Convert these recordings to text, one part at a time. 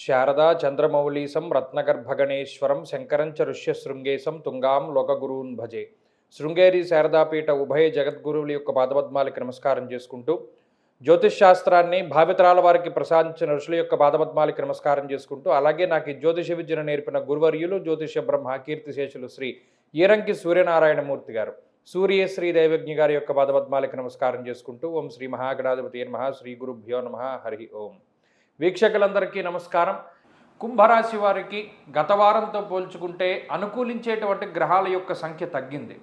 శారదా చంద్రమౌళీశం రత్నగర్భగణేశ్వరం శంకరం చ ఋష్యశృంగేశం తుంగాం లోకగురూన్ భజే. శృంగేరి శారదాపీఠ ఉభయ జగద్గురువుల యొక్క పాదపద్మాలకి నమస్కారం చేసుకుంటూ, జ్యోతిష్ శాస్త్రాన్ని భావితరాల వారికి ప్రసాదించిన ఋషుల యొక్క పాదపద్మాలకి నమస్కారం చేసుకుంటూ, అలాగే నాకు ఈ జ్యోతిష విద్యను నేర్పిన గురువర్యులు జ్యోతిష బ్రహ్మ కీర్తిశేషులు శ్రీ ఈరంకి సూర్యనారాయణమూర్తి గారు, సూర్యశ్రీ దైవజ్ఞ గారి యొక్క పాదపద్మాలకి నమస్కారం చేసుకుంటూ, ఓం శ్రీ మహాగణాధిపతి నమః, శ్రీ గురుభ్యో నమః, హరి ఓం. వీక్షకులందరికీ నమస్కారం. కుంభరాశి వారికి గత వారంతో పోల్చుకుంటే అనుకూలించేటువంటి గ్రహాల యొక్క సంఖ్య తగ్గింది,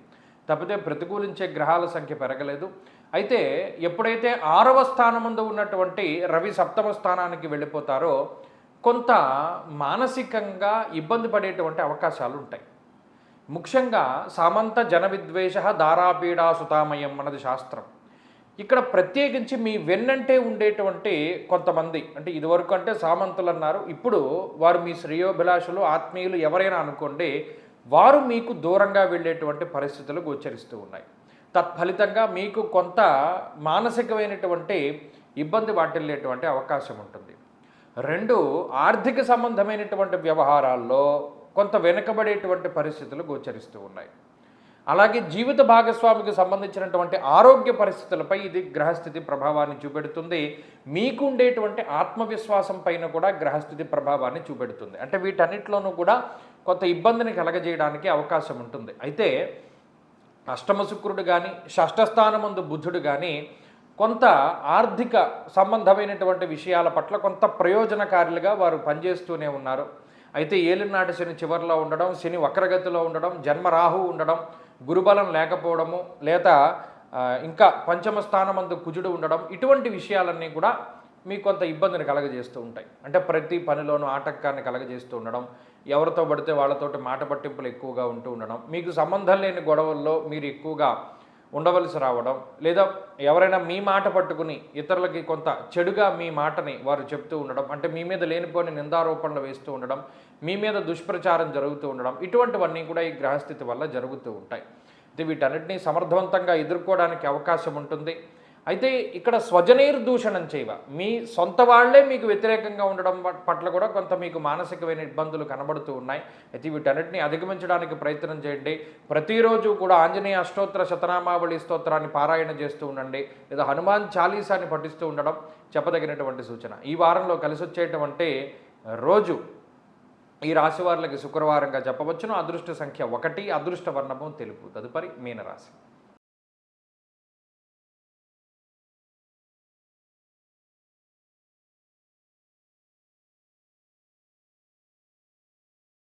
తప్పితే ప్రతికూలించే గ్రహాల సంఖ్య పెరగలేదు. అయితే ఎప్పుడైతే 6వ స్థానమందు ఉన్నటువంటి రవి 7వ స్థానానికి వెళ్ళిపోతారో కొంత మానసికంగా ఇబ్బంది పడేటువంటి అవకాశాలు ఉంటాయి. ముఖ్యంగా సామంత జన విద్వేష దారాపీడా సుతామయం అన్నది శాస్త్రం. ఇక్కడ ప్రత్యేకించి మీ వెన్నంటే ఉండేటువంటి కొంతమంది, అంటే ఇదివరకు అంటే సామంతులు అన్నారు, ఇప్పుడు వారు మీ శ్రేయోభిలాషులు ఆత్మీయులు ఎవరైనా అనుకోండి, వారు మీకు దూరంగా వెళ్ళేటువంటి పరిస్థితులు గోచరిస్తూ ఉన్నాయి. తత్ఫలితంగా మీకు కొంత మానసికమైనటువంటి ఇబ్బంది వాటిల్లేటువంటి అవకాశం ఉంటుంది. 2, ఆర్థిక సంబంధమైనటువంటి వ్యవహారాల్లో కొంత వెనుకబడేటువంటి పరిస్థితులు గోచరిస్తూ ఉన్నాయి. అలాగే జీవిత భాగస్వామికి సంబంధించినటువంటి ఆరోగ్య పరిస్థితులపై ఇది గ్రహస్థితి ప్రభావాన్ని చూపెడుతుంది. మీకు ఉండేటువంటి ఆత్మవిశ్వాసం పైన కూడా గ్రహస్థితి ప్రభావాన్ని చూపెడుతుంది. అంటే వీటన్నిటిలోనూ కూడా కొంత ఇబ్బందిని కలగజేయడానికి అవకాశం ఉంటుంది. అయితే అష్టమ శుక్రుడు కానీ షష్ఠస్థానమందు బుధుడు కానీ కొంత ఆర్థిక సంబంధమైనటువంటి విషయాల పట్ల కొంత ప్రయోజనకారులుగా వారు పనిచేస్తూనే ఉన్నారు. అయితే ఏలినాటి శని చివరిలో ఉండడం, శని వక్రగతిలో ఉండడం, జన్మరాహు ఉండడం, గురుబలం లేకపోవడము, లేదా ఇంకా పంచమ స్థానమందు కుజుడు ఉండడం, ఇటువంటి విషయాలన్నీ కూడా మీకు కొంత ఇబ్బందిని కలగజేస్తూ ఉంటాయి. అంటే ప్రతి పనిలోనూ ఆటంకాన్ని కలగజేస్తూ ఉండడం, ఎవరితో పడితే వాళ్ళతోటి మాట పట్టింపులు ఎక్కువగా ఉంటూ ఉండడం, మీకు సంబంధం లేని గొడవల్లో మీరు ఎక్కువగా ఉండవలసి రావడం, లేదా ఎవరైనా మీ మాట పట్టుకుని ఇతరులకి కొంత చెడుగా మీ మాటని వారు చెప్తూ ఉండడం, అంటే మీ మీద లేనిపోని నిందారోపణలు వేస్తూ ఉండడం, మీ మీద దుష్ప్రచారం జరుగుతూ ఉండడం, ఇటువంటివన్నీ కూడా ఈ గ్రహస్థితి వల్ల జరుగుతూ ఉంటాయి. అయితే వీటన్నిటినీ సమర్థవంతంగా ఎదుర్కోవడానికి అవకాశం ఉంటుంది. అయితే ఇక్కడ స్వజనైర్దూషణం చేయవ, మీ సొంత వాళ్లే మీకు వ్యతిరేకంగా ఉండడం పట్ల కూడా కొంత మీకు మానసికమైన ఇబ్బందులు కనబడుతూ ఉన్నాయి. అయితే వీటన్నిటిని అధిగమించడానికి ప్రయత్నం చేయండి. ప్రతిరోజు కూడా ఆంజనేయ అష్టోత్తర శతనామావళి స్తోత్రాన్ని పారాయణ చేస్తూ ఉండండి, లేదా హనుమాన్ చాలీసాని పఠిస్తూ ఉండడం చెప్పదగినటువంటి సూచన. ఈ వారంలో కలిసి వచ్చేటువంటి రోజు ఈ రాశి వారికి శుక్రవారంగా చెప్పవచ్చును. అదృష్ట సంఖ్య 1, అదృష్ట వర్ణము తెలుపు. తదుపరి మీనరాశి.